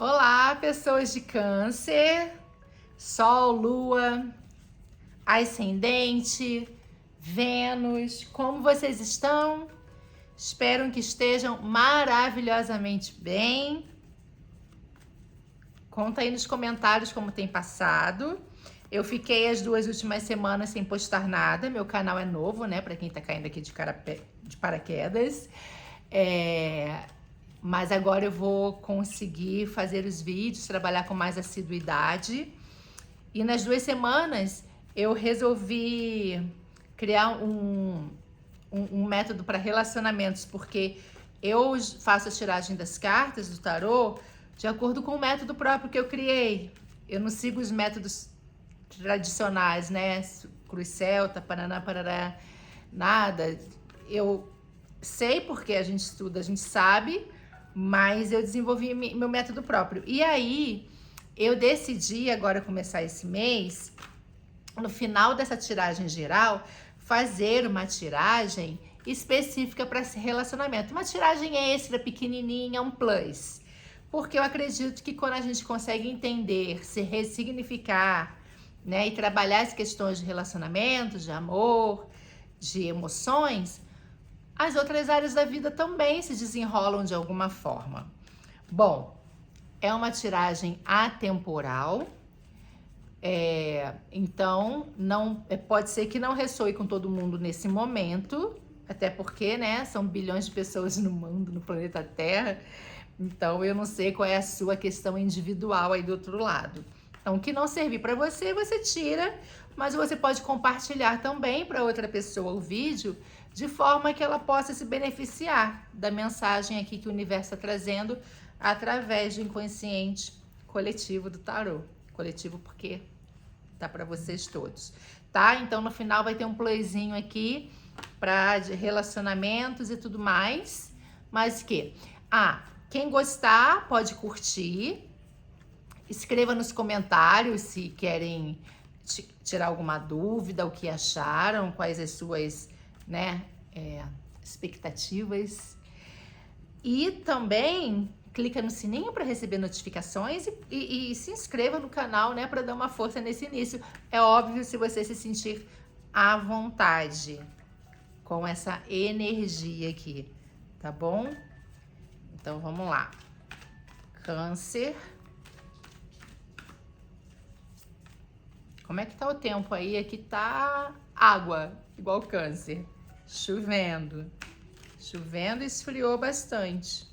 Olá, pessoas de Câncer, Sol, Lua, Ascendente, Vênus, como vocês estão? Espero que estejam maravilhosamente bem. Conta aí nos comentários como tem passado. Eu fiquei as 2 últimas semanas sem postar nada. Meu canal é novo, né? Para quem tá caindo aqui de paraquedas. Mas agora eu vou conseguir fazer os vídeos, trabalhar com mais assiduidade. E nas 2 semanas eu resolvi criar um método para relacionamentos, porque eu faço a tiragem das cartas do tarô de acordo com o método próprio que eu criei. Eu não sigo os métodos tradicionais, né? Cruz celta, paraná, parará, nada. Eu sei porque a gente estuda, a gente sabe, mas eu desenvolvi meu método próprio. E aí, eu decidi agora começar esse mês, no final dessa tiragem geral, fazer uma tiragem específica para esse relacionamento. Uma tiragem extra, pequenininha, um plus. Porque eu acredito que quando a gente consegue entender, se ressignificar, né, e trabalhar as questões de relacionamento, de amor, de emoções, as outras áreas da vida também se desenrolam de alguma forma. Bom, é uma tiragem atemporal, então não pode ser que não ressoe com todo mundo nesse momento, até porque, né, são bilhões de pessoas no mundo, no planeta Terra, então eu não sei qual é a sua questão individual aí do outro lado. Então, o que não servir para você, você tira, mas você pode compartilhar também para outra pessoa o vídeo, de forma que ela possa se beneficiar da mensagem aqui que o universo está trazendo através do inconsciente coletivo do tarô. Coletivo porque tá para vocês todos, tá? Então, no final vai ter um playzinho aqui para relacionamentos e tudo mais, mas que... quem gostar pode curtir, escreva nos comentários se querem tirar alguma dúvida, o que acharam, quais as suas, né, expectativas. E também clica no sininho para receber notificações e se inscreva no canal, né, para dar uma força nesse início. É óbvio, se você se sentir à vontade com essa energia aqui, tá bom? Então vamos lá. Câncer. Como é que tá o tempo aí? Aqui tá água, igual Câncer. Chovendo. Chovendo e esfriou bastante.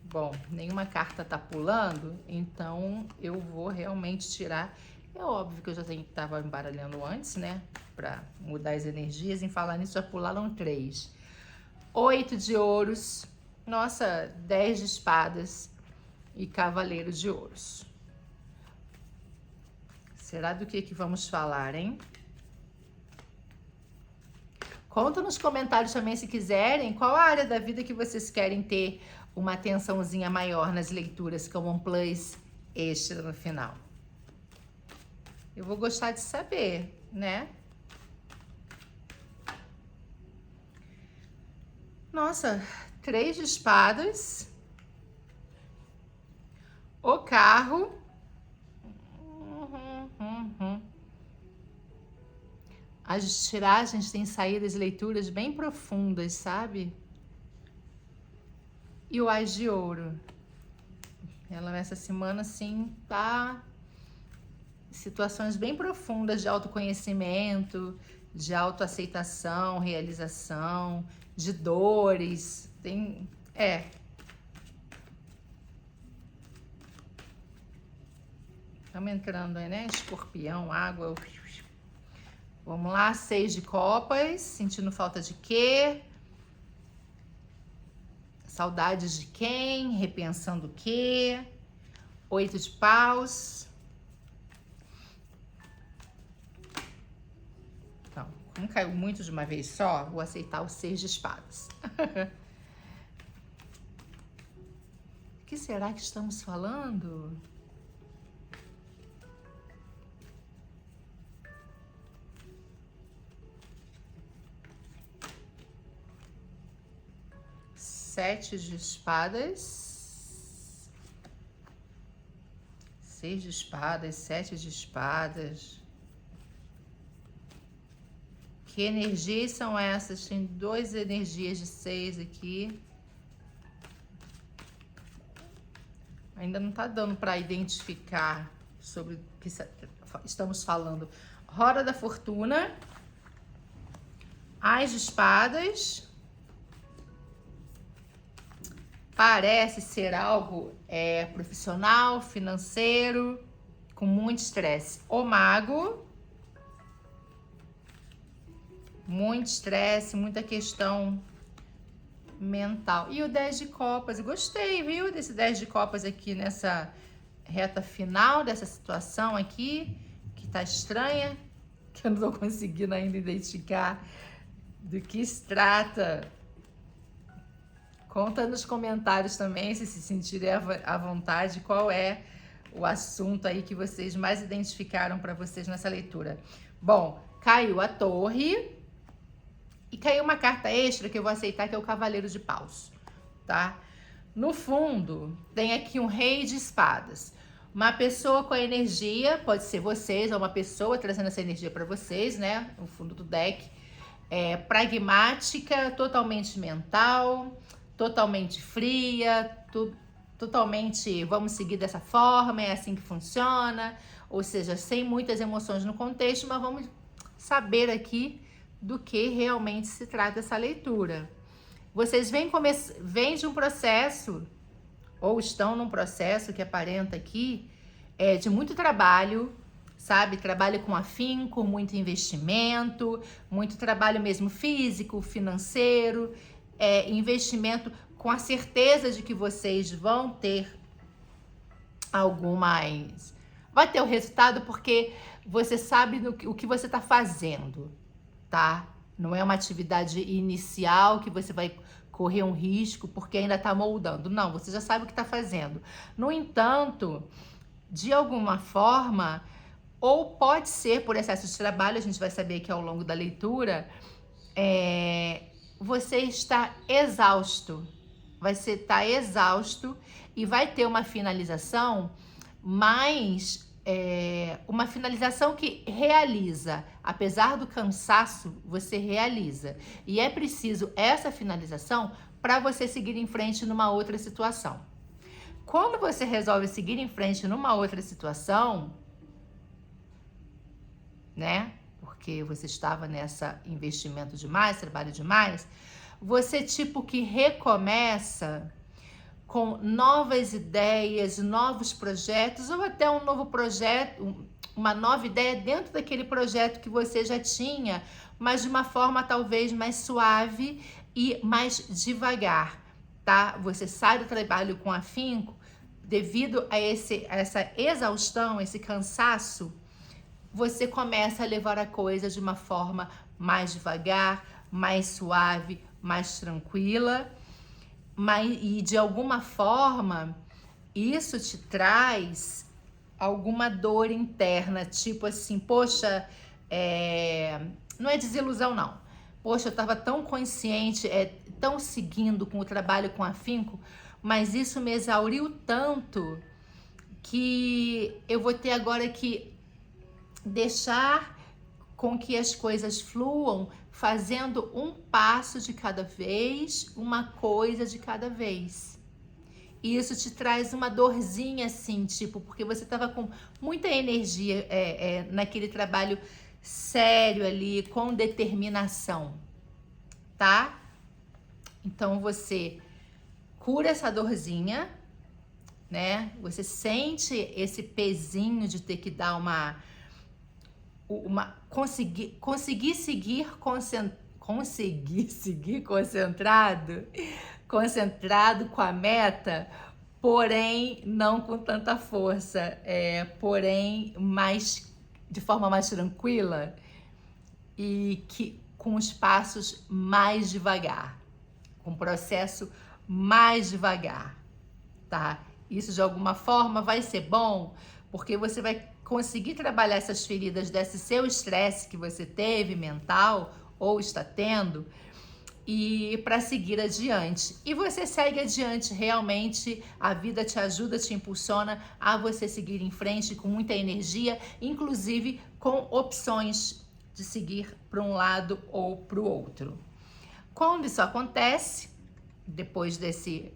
Bom, nenhuma carta tá pulando, então eu vou realmente tirar. É óbvio que eu já tava embaralhando antes, né? Pra mudar as energias. Em falar nisso, já pularam 3. 8 de ouros. Nossa, 10 de espadas e cavaleiro de ouros. Será do que vamos falar, hein? Conta nos comentários também, se quiserem, qual a área da vida que vocês querem ter uma atençãozinha maior nas leituras, como um plus extra no final. Eu vou gostar de saber, né? Nossa, 3 de espadas. O carro. As tiragens têm saídas, leituras bem profundas, sabe? E o Ás de Ouro. Ela nessa semana, assim, tá em situações bem profundas de autoconhecimento, de autoaceitação, realização, de dores. Estamos entrando aí, né? Escorpião, água. Vamos lá, 6 de copas. Sentindo falta de quê? Saudades de quem? Repensando o quê? 8 de paus. Então, como caiu muito de uma vez só, vou aceitar o 6 de espadas. O que será que estamos falando? Sete de espadas. 6 de espadas, 7 de espadas. Que energias são essas? Tem 2 energias de 6 aqui. Ainda não tá dando para identificar sobre o que estamos falando. Roda da Fortuna. As de espadas. Parece ser algo profissional, financeiro, com muito estresse. O Mago. Muito estresse, muita questão mental. E o 10 de copas. Gostei, viu? Desse 10 de copas aqui nessa reta final dessa situação aqui, que tá estranha, que eu não tô conseguindo ainda identificar do que se trata. Conta nos comentários também, se sentirem à vontade, qual é o assunto aí que vocês mais identificaram para vocês nessa leitura. Bom, caiu a Torre e caiu uma carta extra que eu vou aceitar, que é o Cavaleiro de Paus, tá? No fundo, tem aqui um Rei de Espadas. Uma pessoa com a energia, pode ser vocês, ou uma pessoa trazendo essa energia para vocês, né? No fundo do deck. Pragmática, totalmente mental, totalmente fria, totalmente vamos seguir dessa forma, é assim que funciona, ou seja, sem muitas emoções no contexto, mas vamos saber aqui do que realmente se trata essa leitura. Vocês vêm de um processo, ou estão num processo que aparenta aqui, de muito trabalho, sabe? Trabalho com afinco, muito investimento, muito trabalho mesmo físico, financeiro, investimento com a certeza de que vocês vão ter algumas... Vai ter o resultado porque você sabe o que você está fazendo, tá? Não é uma atividade inicial que você vai correr um risco porque ainda está moldando. Não, você já sabe o que está fazendo. No entanto, de alguma forma, ou pode ser por excesso de trabalho, a gente vai saber que ao longo da leitura, você está exausto. Você está exausto e vai ter uma finalização, mas uma finalização que realiza. Apesar do cansaço, você realiza. E é preciso essa finalização para você seguir em frente numa outra situação. Quando você resolve seguir em frente numa outra situação, né? Porque você estava nessa investimento demais, trabalho demais, você tipo que recomeça com novas ideias, novos projetos, ou até um novo projeto, uma nova ideia dentro daquele projeto que você já tinha, mas de uma forma talvez mais suave e mais devagar, tá? Você sai do trabalho com afinco devido a essa exaustão, esse cansaço, você começa a levar a coisa de uma forma mais devagar, mais suave, mais tranquila, e de alguma forma isso te traz alguma dor interna, tipo assim, poxa, não é desilusão não, poxa, eu estava tão consciente, tão seguindo com o trabalho com afinco, mas isso me exauriu tanto que eu vou ter agora que deixar com que as coisas fluam, fazendo um passo de cada vez, uma coisa de cada vez. E isso te traz uma dorzinha assim, tipo, porque você estava com muita energia naquele trabalho sério ali, com determinação, tá? Então você cura essa dorzinha, né? Você sente esse pezinho de ter que dar conseguir seguir concentrado com a meta, porém não com tanta força, porém de forma mais tranquila e com os passos mais devagar, com o processo mais devagar, tá? Isso de alguma forma vai ser bom, porque você vai conseguir trabalhar essas feridas desse seu estresse que você teve mental ou está tendo e para seguir adiante. E você segue adiante, realmente a vida te ajuda, te impulsiona a você seguir em frente com muita energia, inclusive com opções de seguir para um lado ou para o outro. Quando isso acontece, depois desse,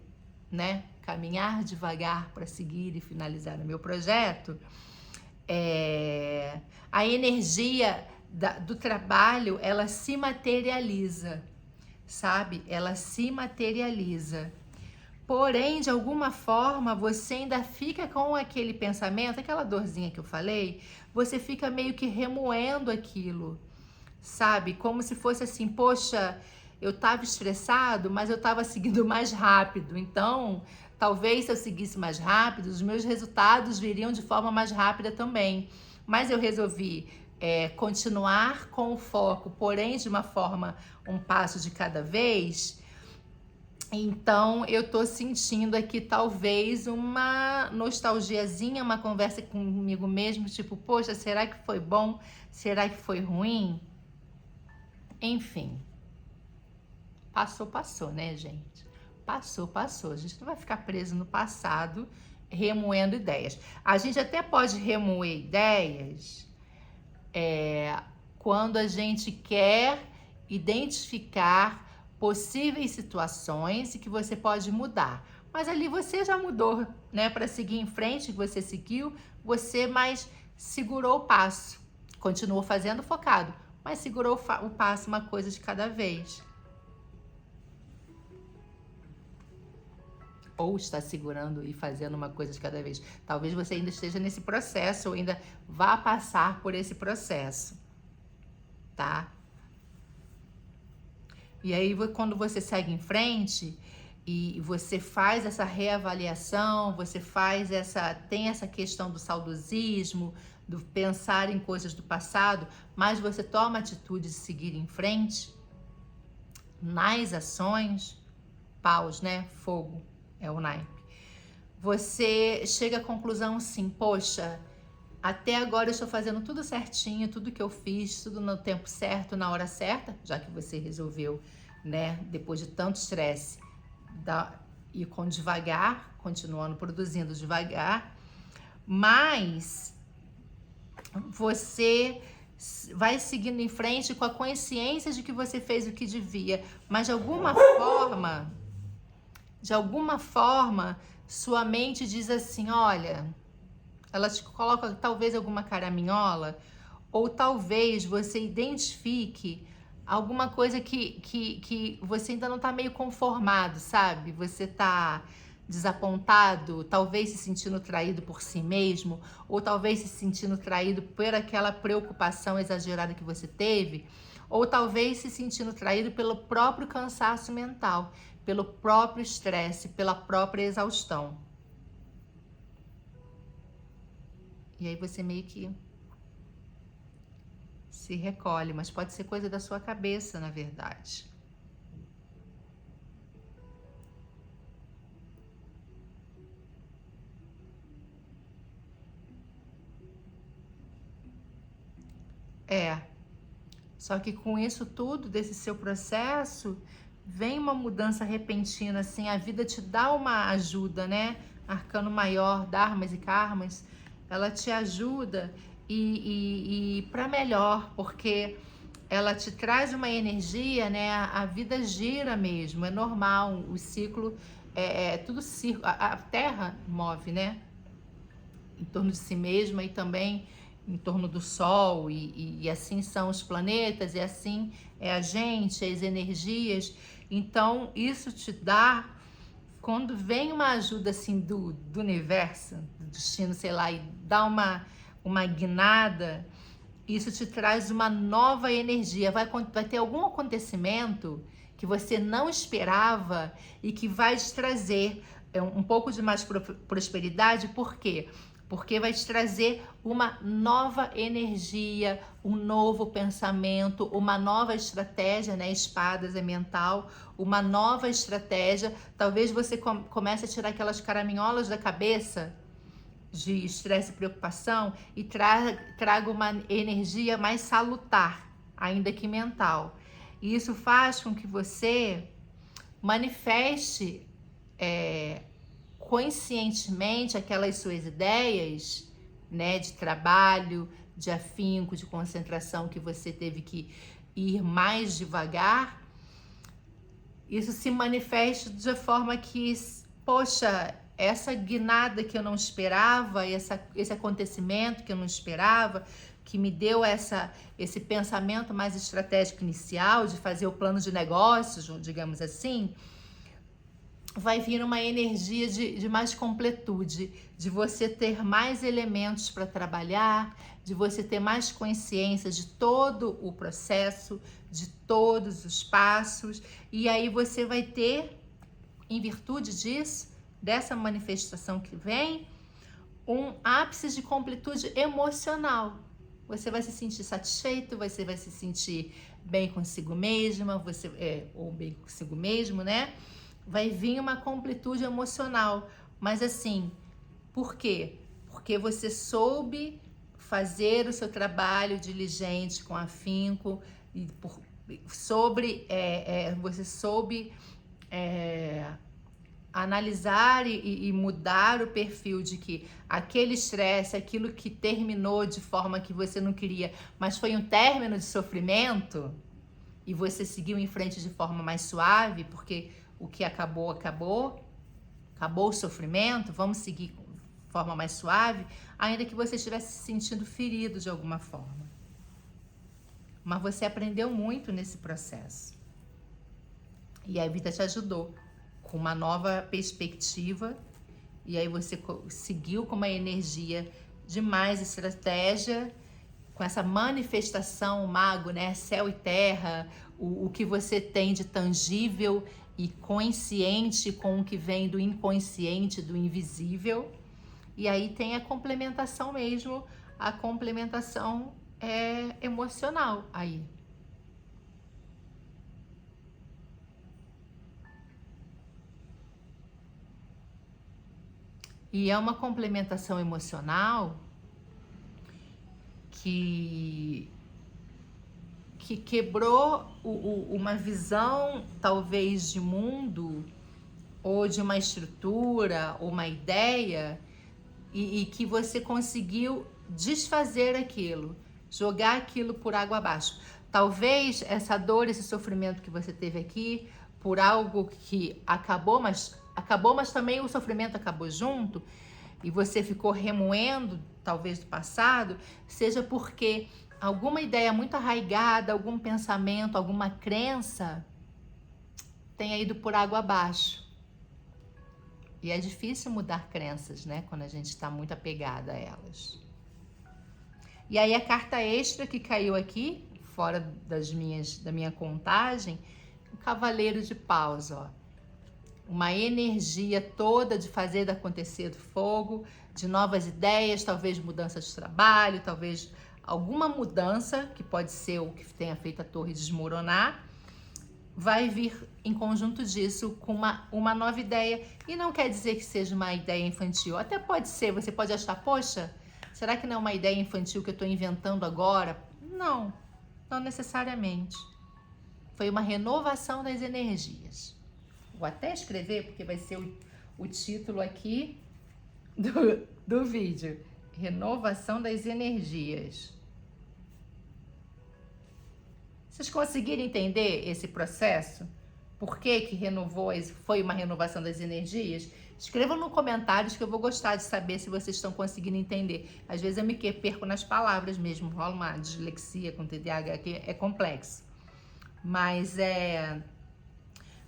né, caminhar devagar para seguir e finalizar o meu projeto, a energia do trabalho, ela se materializa, sabe? Ela se materializa. Porém, de alguma forma, você ainda fica com aquele pensamento, aquela dorzinha que eu falei, você fica meio que remoendo aquilo, sabe? Como se fosse assim, poxa, eu tava estressado, mas eu tava seguindo mais rápido. Então, talvez se eu seguisse mais rápido, os meus resultados viriam de forma mais rápida também. Mas eu resolvi continuar com o foco, porém de uma forma, um passo de cada vez. Então, eu tô sentindo aqui talvez uma nostalgiazinha, uma conversa comigo mesmo, tipo, poxa, será que foi bom? Será que foi ruim? Enfim, passou, né, gente? Passou. A gente não vai ficar preso no passado remoendo ideias. A gente até pode remoer ideias quando a gente quer identificar possíveis situações e que você pode mudar. Mas ali você já mudou, né? Para seguir em frente, você seguiu, você mais segurou o passo. Continuou fazendo focado, mas segurou o passo, uma coisa de cada vez. Ou está segurando e fazendo uma coisa de cada vez. Talvez você ainda esteja nesse processo, ou ainda vá passar por esse processo, tá? E aí, quando você segue em frente e você faz essa reavaliação, tem essa questão do saudosismo, do pensar em coisas do passado, mas você toma a atitude de seguir em frente nas ações, paus, né? Fogo é o naipe. Você chega à conclusão assim, poxa, até agora eu estou fazendo tudo certinho, tudo que eu fiz, tudo no tempo certo, na hora certa, já que você resolveu, né, depois de tanto estresse, ir com devagar, continuando produzindo devagar, mas você vai seguindo em frente com a consciência de que você fez o que devia, mas de alguma forma, sua mente diz assim, olha, ela te coloca talvez alguma caraminhola, ou talvez você identifique alguma coisa que você ainda não tá meio conformado, sabe? Você tá desapontado, talvez se sentindo traído por si mesmo, ou talvez se sentindo traído por aquela preocupação exagerada que você teve, ou talvez se sentindo traído pelo próprio cansaço mental, pelo próprio estresse, pela própria exaustão. E aí você meio que se recolhe, mas pode ser coisa da sua cabeça, na verdade. Só que com isso tudo, desse seu processo, vem uma mudança repentina, assim, a vida te dá uma ajuda, né? Arcano maior, dharmas e karmas, ela te ajuda e para melhor, porque ela te traz uma energia, né? A vida gira mesmo, é normal, o ciclo é tudo ciclo, a Terra move, né? Em torno de si mesma e também em torno do Sol, e assim são os planetas, e assim é a gente, as energias. Então, isso te dá, quando vem uma ajuda assim do universo, do destino, sei lá, e dá uma guinada, isso te traz uma nova energia. Vai ter algum acontecimento que você não esperava e que vai te trazer um pouco de mais prosperidade. Por quê? Porque vai te trazer uma nova energia, um novo pensamento, uma nova estratégia, né? Espadas é mental, uma nova estratégia. Talvez você comece a tirar aquelas caraminholas da cabeça de estresse e preocupação e traga uma energia mais salutar, ainda que mental. E isso faz com que você manifeste conscientemente aquelas suas ideias, né, de trabalho, de afinco, de concentração, que você teve que ir mais devagar. Isso se manifesta de forma que, poxa, essa guinada que eu não esperava, esse acontecimento que eu não esperava, que me deu esse pensamento mais estratégico inicial de fazer o plano de negócios, digamos assim, vai vir uma energia de mais completude, de você ter mais elementos para trabalhar, de você ter mais consciência de todo o processo, de todos os passos, e aí você vai ter, em virtude disso, dessa manifestação que vem, um ápice de completude emocional. Você vai se sentir satisfeito, você vai se sentir bem consigo mesma, ou bem consigo mesmo, né? Vai vir uma completude emocional, mas assim, por quê? Porque você soube fazer o seu trabalho diligente, com afinco, e você soube analisar e mudar o perfil de que aquele estresse, aquilo que terminou de forma que você não queria, mas foi um término de sofrimento, e você seguiu em frente de forma mais suave, porque o que acabou, acabou o sofrimento, vamos seguir de forma mais suave, ainda que você estivesse se sentindo ferido de alguma forma. Mas você aprendeu muito nesse processo. E a vida te ajudou com uma nova perspectiva, e aí você seguiu com uma energia de mais estratégia, com essa manifestação, o mago, né? Céu e terra, o que você tem de tangível e consciente com o que vem do inconsciente, do invisível. E aí tem a complementação mesmo, a complementação emocional aí. E é uma complementação emocional que quebrou uma visão, talvez, de mundo, ou de uma estrutura, ou uma ideia, e que você conseguiu desfazer aquilo, jogar aquilo por água abaixo. Talvez essa dor, esse sofrimento que você teve aqui, por algo que acabou, mas também o sofrimento acabou junto, e você ficou remoendo, talvez, do passado, seja porque alguma ideia muito arraigada, algum pensamento, alguma crença tenha ido por água abaixo. E é difícil mudar crenças, né? Quando a gente está muito apegada a elas. E aí a carta extra que caiu aqui, fora da minha contagem, o Cavaleiro de Paus, ó. Uma energia toda de fazer acontecer do fogo, de novas ideias, talvez mudança de trabalho, talvez alguma mudança, que pode ser o que tenha feito a torre desmoronar, vai vir em conjunto disso com uma nova ideia. E não quer dizer que seja uma ideia infantil. Até pode ser, você pode achar, poxa, será que não é uma ideia infantil que eu estou inventando agora? Não, não necessariamente. Foi uma renovação das energias. Vou até escrever, porque vai ser o título aqui do vídeo. Renovação das energias. Vocês conseguiram entender esse processo? Por que renovou, foi uma renovação das energias? Escrevam nos comentários que eu vou gostar de saber se vocês estão conseguindo entender. Às vezes eu me perco nas palavras mesmo, rola uma dislexia com TDAH que é complexo. Mas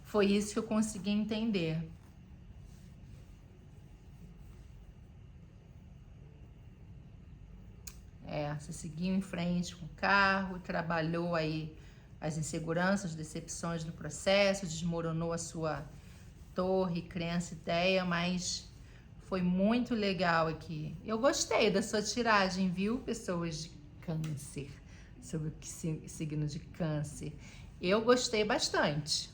foi isso que eu consegui entender. Você seguiu em frente com o carro, trabalhou aí as inseguranças, decepções no processo, desmoronou a sua torre, crença, ideia, mas foi muito legal aqui. Eu gostei da sua tiragem, viu, pessoas de câncer, sobre o signo de câncer. Eu gostei bastante.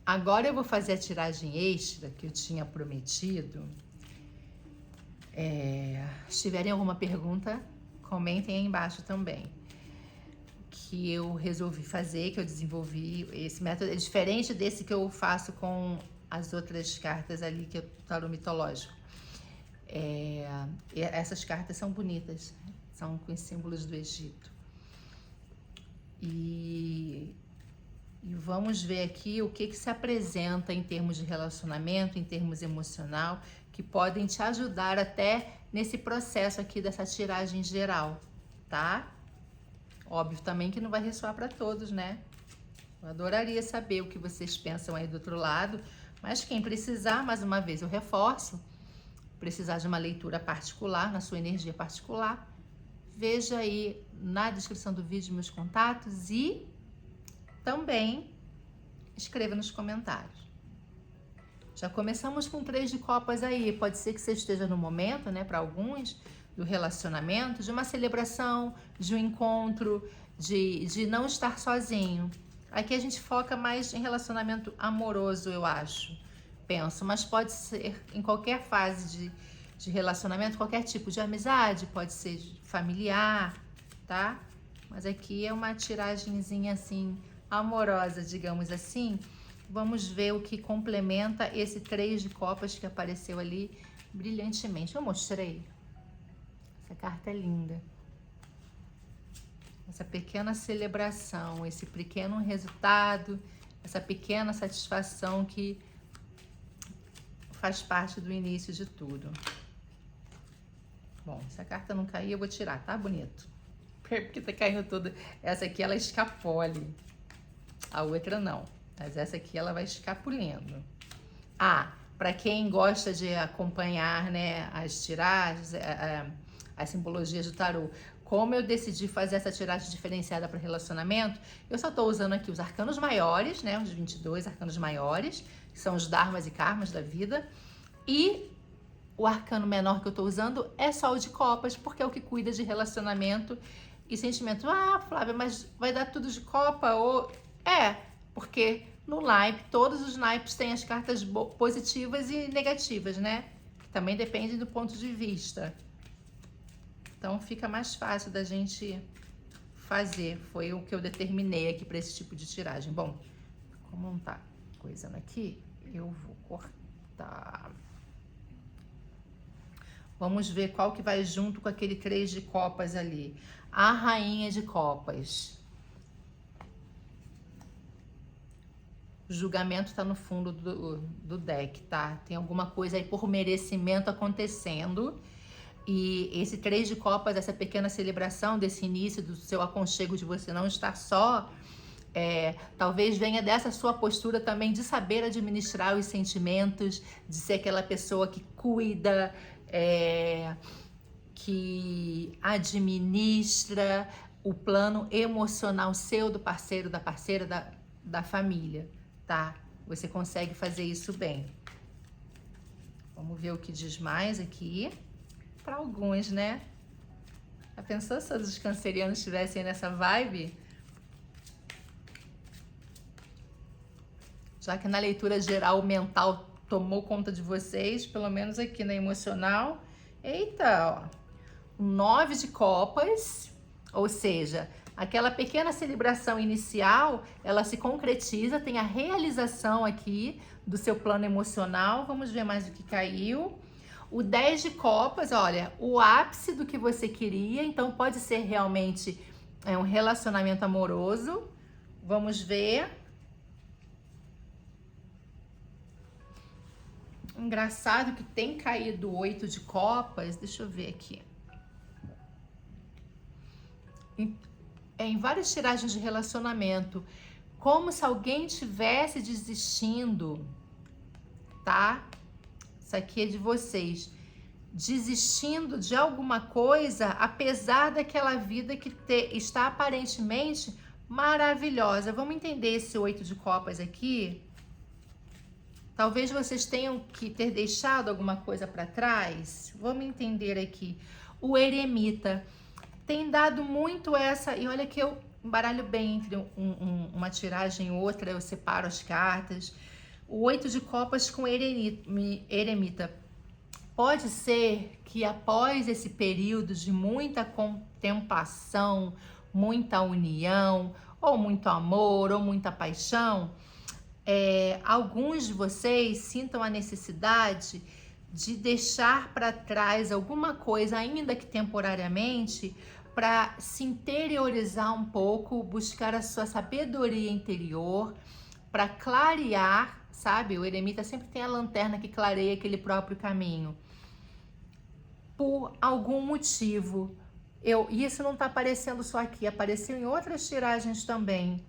Agora eu vou fazer a tiragem extra que eu tinha prometido. Se tiverem alguma pergunta, Comentem aí embaixo também. Que eu resolvi fazer, que eu desenvolvi. Esse método é diferente desse que eu faço com as outras cartas ali, que é o tarô mitológico. Essas cartas são bonitas, são com os símbolos do Egito. E vamos ver aqui o que se apresenta em termos de relacionamento, em termos emocional, que podem te ajudar até nesse processo aqui dessa tiragem geral, tá? Óbvio também que não vai ressoar para todos, né? Eu adoraria saber o que vocês pensam aí do outro lado, mas quem precisar, mais uma vez eu reforço, precisar de uma leitura particular, na sua energia particular, veja aí na descrição do vídeo meus contatos e também escreva nos comentários. Já começamos com 3 de copas aí, pode ser que você esteja no momento, né, para alguns, do relacionamento, de uma celebração, de um encontro, de não estar sozinho. Aqui a gente foca mais em relacionamento amoroso, eu acho, penso, mas pode ser em qualquer fase de relacionamento, qualquer tipo de amizade, pode ser familiar, tá? Mas aqui é uma tiragenzinha assim, amorosa, digamos assim. Vamos ver o que complementa esse 3 de copas que apareceu ali brilhantemente. Eu mostrei. Essa carta é linda. Essa pequena celebração, esse pequeno resultado, essa pequena satisfação que faz parte do início de tudo. Bom, se a carta não cair, eu vou tirar, tá? Bonito. Porque tá caindo tudo. Essa aqui, ela escapole. A outra não. Mas essa aqui, ela vai escapulindo. Ah, para quem gosta de acompanhar, né, as tiragens, as simbologias do tarô, como eu decidi fazer essa tiragem diferenciada para relacionamento, eu só estou usando aqui os arcanos maiores, né, os 22 arcanos maiores, que são os dharmas e karmas da vida, e o arcano menor que eu estou usando é só o de copas, porque é o que cuida de relacionamento e sentimento. Ah, Flávia, mas vai dar tudo de copa? Ou... porque no naipe, todos os naipes têm as cartas positivas e negativas, né? Que também depende do ponto de vista. Então fica mais fácil da gente fazer. Foi o que eu determinei aqui para esse tipo de tiragem. Bom, como não tá coisando aqui, eu vou cortar. Vamos ver qual que vai junto com aquele 3 de copas ali. A rainha de copas. O julgamento tá no fundo do deck, tá? Tem alguma coisa aí por merecimento acontecendo. E esse 3 de copas, essa pequena celebração desse início do seu aconchego de você não estar só, talvez venha dessa sua postura também de saber administrar os sentimentos, de ser aquela pessoa que cuida, que administra o plano emocional seu, do parceiro, da parceira, da família, tá? Você consegue fazer isso bem. Vamos ver o que diz mais aqui. Para alguns, né? Já pensou se os cancerianos estivessem nessa vibe? Já que na leitura geral o mental tomou conta de vocês, pelo menos aqui na emocional. Eita, ó, 9 de copas, ou seja, aquela pequena celebração inicial, ela se concretiza, tem a realização aqui do seu plano emocional. Vamos ver mais o que caiu. O 10 de copas, olha, o ápice do que você queria, então pode ser realmente um relacionamento amoroso. Vamos ver. Engraçado que tem caído o 8 de copas, deixa eu ver aqui. Em várias tiragens de relacionamento, como se alguém estivesse desistindo, tá? Isso aqui é de vocês, desistindo de alguma coisa, apesar daquela vida que está aparentemente maravilhosa. Vamos entender esse 8 de copas aqui? Talvez vocês tenham que ter deixado alguma coisa para trás. Vamos entender aqui. O eremita tem dado muito essa... E olha que eu embaralho bem entre uma tiragem e outra, eu separo as cartas. O 8 de copas com eremita. Pode ser que após esse período de muita contemplação, muita união, ou muito amor, ou muita paixão, alguns de vocês sintam a necessidade de deixar para trás alguma coisa, ainda que temporariamente, para se interiorizar um pouco, buscar a sua sabedoria interior, para clarear, sabe? O eremita sempre tem a lanterna que clareia aquele próprio caminho. Por algum motivo. E isso não está aparecendo só aqui, apareceu em outras tiragens também.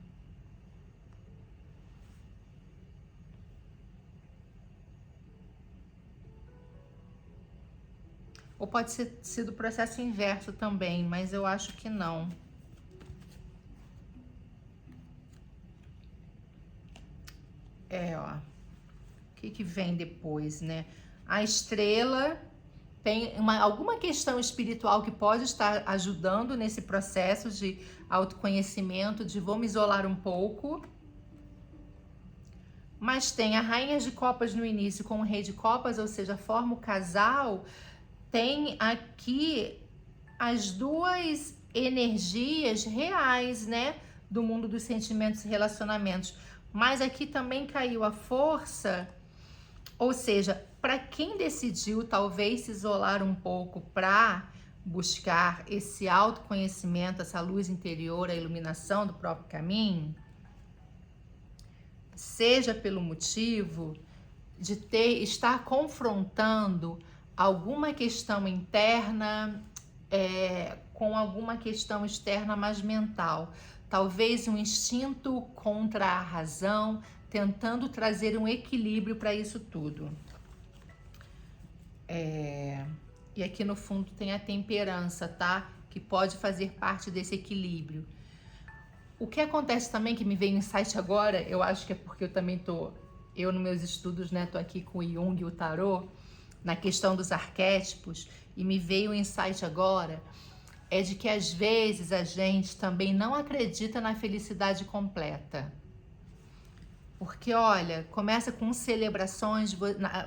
Ou pode ser sido o processo inverso também, mas eu acho que não. Ó. O que vem depois, né? A estrela tem alguma questão espiritual que pode estar ajudando nesse processo de autoconhecimento, de vou me isolar um pouco. Mas tem a rainha de copas no início com o rei de copas, ou seja, forma o casal. Tem aqui as duas energias reais, né? Do mundo dos sentimentos e relacionamentos. Mas aqui também caiu a força, ou seja, para quem decidiu talvez se isolar um pouco para buscar esse autoconhecimento, essa luz interior, a iluminação do próprio caminho, seja pelo motivo de estar confrontando alguma questão interna com alguma questão externa mais mental. Talvez um instinto contra a razão, tentando trazer um equilíbrio para isso tudo. E aqui no fundo tem a temperança, tá? Que pode fazer parte desse equilíbrio. O que acontece também, que me veio um insight agora, eu acho que é porque eu também nos meus estudos, né, tô aqui com o Jung e o Tarô, na questão dos arquétipos, e me veio um insight agora, é de que às vezes a gente também não acredita na felicidade completa. Porque, olha, começa com celebrações,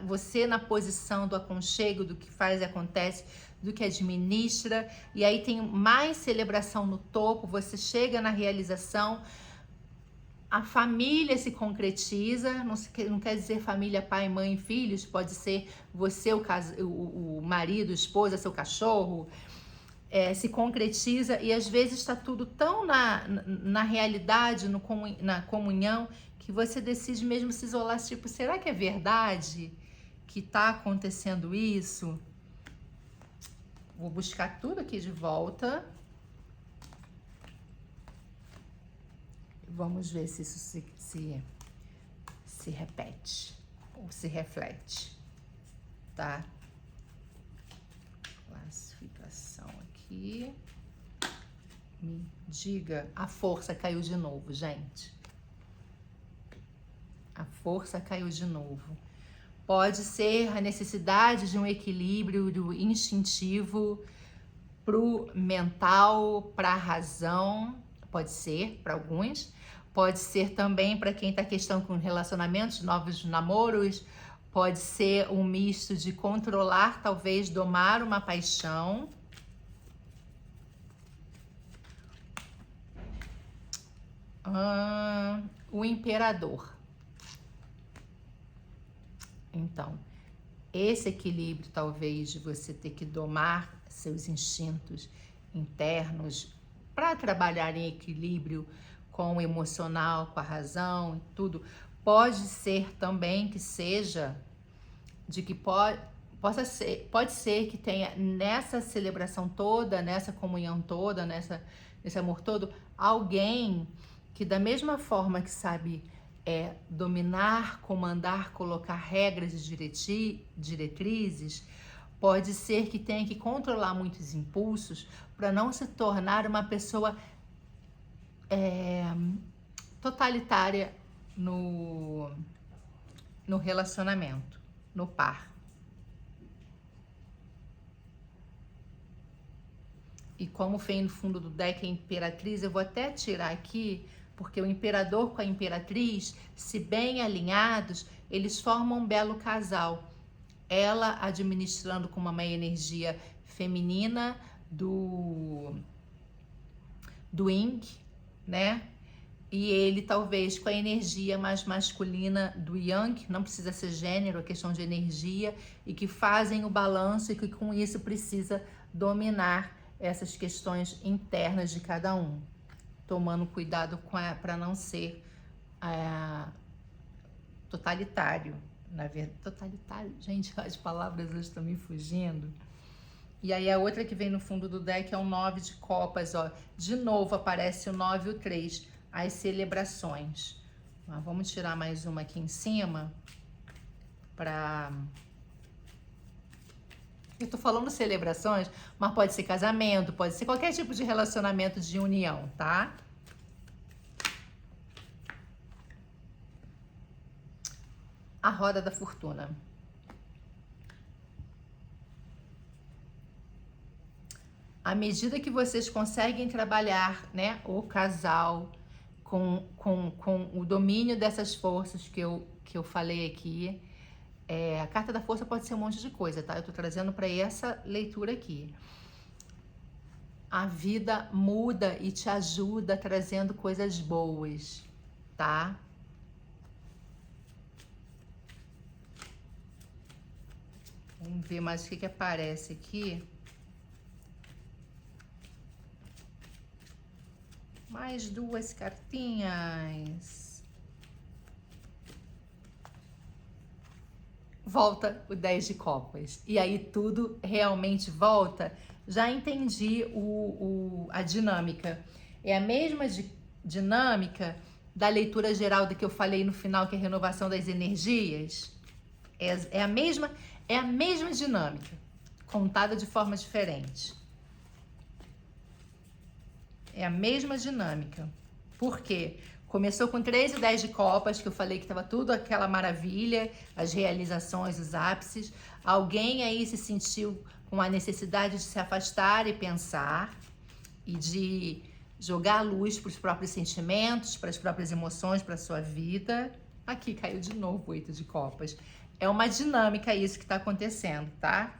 você na posição do aconchego, do que faz e acontece, do que administra, e aí tem mais celebração no topo, você chega na realização, a família se concretiza, não quer dizer família, pai, mãe, filhos, pode ser você, o marido, a esposa, seu cachorro, se concretiza, e às vezes está tudo tão na realidade, na comunhão, que você decide mesmo se isolar, tipo, será que é verdade que está acontecendo isso? Vou buscar tudo aqui de volta. Vamos ver se isso se repete ou se reflete, tá? Classificação aqui. Me diga, a força caiu de novo, gente. A força caiu de novo. Pode ser a necessidade de um equilíbrio do instintivo pro mental, pra razão. Pode ser para alguns. Pode ser também para quem está questão com relacionamentos, novos namoros. Pode ser um misto de controlar, talvez domar uma paixão. O imperador. Então, esse equilíbrio, talvez, de você ter que domar seus instintos internos para trabalhar em equilíbrio com o emocional, com a razão e tudo, pode ser também que seja, pode ser que tenha nessa celebração toda, nessa comunhão toda, nesse amor todo, alguém que da mesma forma que sabe dominar, comandar, colocar regras e diretrizes, pode ser que tenha que controlar muitos impulsos para não se tornar uma pessoa totalitária no relacionamento, no par. E como vem no fundo do deck a Imperatriz, eu vou até tirar aqui, porque o Imperador com a Imperatriz, se bem alinhados, eles formam um belo casal. ela administrando com uma energia feminina do Yin, né? E ele talvez com a energia mais masculina do Yang, não precisa ser gênero, é questão de energia, e que fazem o balanço e que com isso precisa dominar essas questões internas de cada um, tomando cuidado para não ser totalitário. Na verdade, totalitário, gente, as palavras hoje estão me fugindo. E aí a outra que vem no fundo do deck é o 9 de copas, ó. De novo aparece o 9 e o 3, as celebrações. Mas vamos tirar mais uma aqui em cima para... Eu tô falando celebrações, mas pode ser casamento, pode ser qualquer tipo de relacionamento de união, tá? A roda da fortuna. À medida que vocês conseguem trabalhar, né, o casal com o domínio dessas forças que eu falei aqui, a carta da força pode ser um monte de coisa, tá? Eu tô trazendo para essa leitura aqui. A vida muda e te ajuda trazendo coisas boas, tá? Vamos ver mais o que aparece aqui. Mais duas cartinhas. Volta o 10 de copas. E aí tudo realmente volta. Já entendi a dinâmica. É a mesma dinâmica da leitura geral do que eu falei no final, que é a renovação das energias. É a mesma dinâmica, contada de forma diferente. É a mesma dinâmica. Por quê? Começou com 3 e 10 de copas, que eu falei que estava tudo aquela maravilha, as realizações, os ápices. Alguém aí se sentiu com a necessidade de se afastar e pensar, e de jogar a luz para os próprios sentimentos, para as próprias emoções, para a sua vida. Aqui caiu de novo o 8 de copas. É uma dinâmica isso que está acontecendo, tá?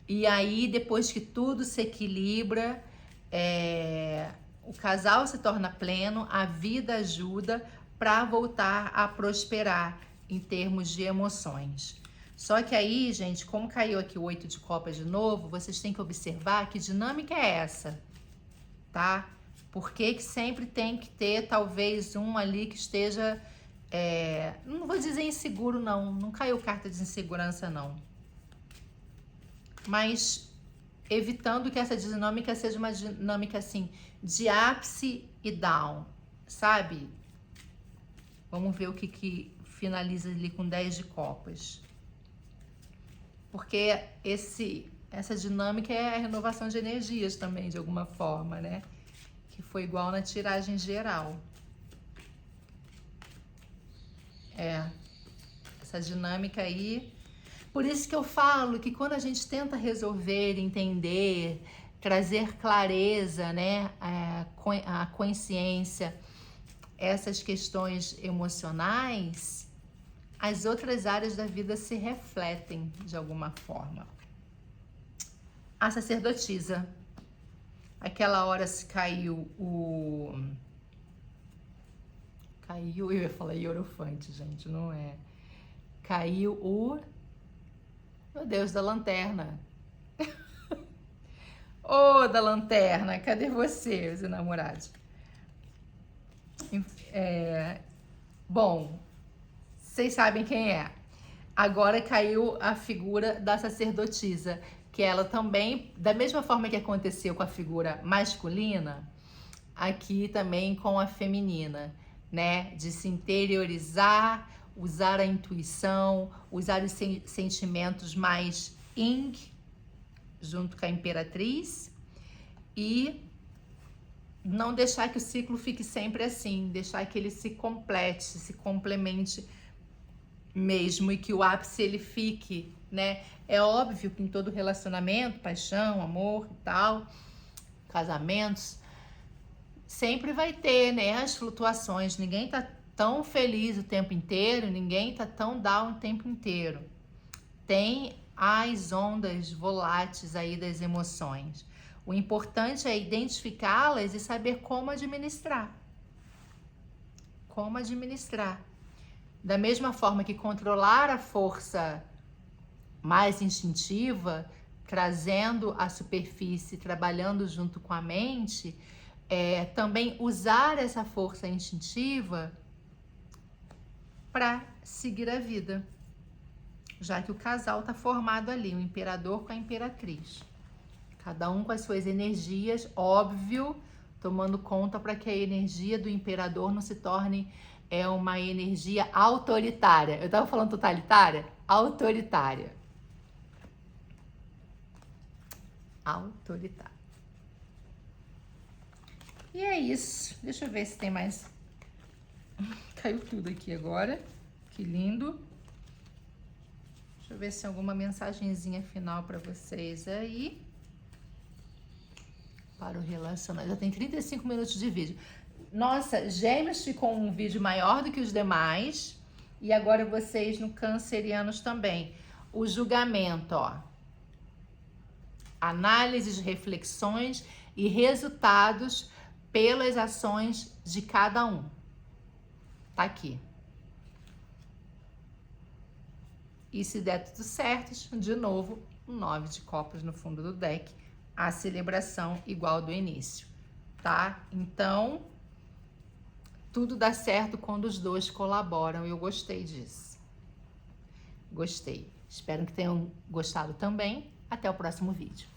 E aí, depois que tudo se equilibra, o casal se torna pleno, a vida ajuda para voltar a prosperar em termos de emoções. Só que aí, gente, como caiu aqui o 8 de copas de novo, vocês têm que observar que dinâmica é essa, tá? Porque que sempre tem que ter talvez um ali que esteja, não vou dizer inseguro não caiu carta de insegurança não, mas evitando que essa dinâmica seja uma dinâmica assim, de ápice e down, sabe? Vamos ver o que finaliza ali com 10 de copas. Porque essa dinâmica é a renovação de energias também, de alguma forma, né? Que foi igual na tiragem geral. Essa dinâmica aí. Por isso que eu falo que quando a gente tenta resolver, entender, trazer clareza, né, a consciência, essas questões emocionais, as outras áreas da vida se refletem de alguma forma. A sacerdotisa. Aquela hora se caiu eu ia falar hierofante, gente, não é. Caiu o... Meu Deus, da lanterna. Ô, da lanterna, cadê você, os namorados? Bom, vocês sabem quem é. Agora caiu a figura da sacerdotisa, que ela também, da mesma forma que aconteceu com a figura masculina, aqui também com a feminina, né? De se interiorizar, usar a intuição, usar os sentimentos mais yin, junto com a imperatriz, e não deixar que o ciclo fique sempre assim, deixar que ele se complete, se complemente mesmo, e que o ápice ele fique, né? É óbvio que em todo relacionamento, paixão, amor e tal, casamentos, sempre vai ter, né, as flutuações. Ninguém tá tão feliz o tempo inteiro, ninguém tá tão down o tempo inteiro. tem as ondas voláteis aí das emoções. O importante é identificá-las e saber como administrar. Como administrar. Da mesma forma que controlar a força mais instintiva, trazendo a superfície, trabalhando junto com a mente, também usar essa força instintiva para seguir a vida. Já que o casal está formado ali, o imperador com a imperatriz. Cada um com as suas energias, óbvio, tomando conta para que a energia do imperador não se torne uma energia autoritária. Eu estava falando totalitária? Autoritária. Autoritária. E é isso. Deixa eu ver se tem mais. Caiu tudo aqui agora. Que lindo. Deixa eu ver se tem alguma mensagenzinha final para vocês aí. Para o relacionamento. Já tem 35 minutos de vídeo. Nossa, Gêmeos ficou um vídeo maior do que os demais. E agora vocês no Cancerianos também. O julgamento, ó. Análises, reflexões e resultados pelas ações de cada um. Tá aqui. E se der tudo certo, de novo, 9 de copas no fundo do deck. A celebração igual do início, tá? Então, tudo dá certo quando os dois colaboram. Eu gostei disso. Gostei. Espero que tenham gostado também. Até o próximo vídeo.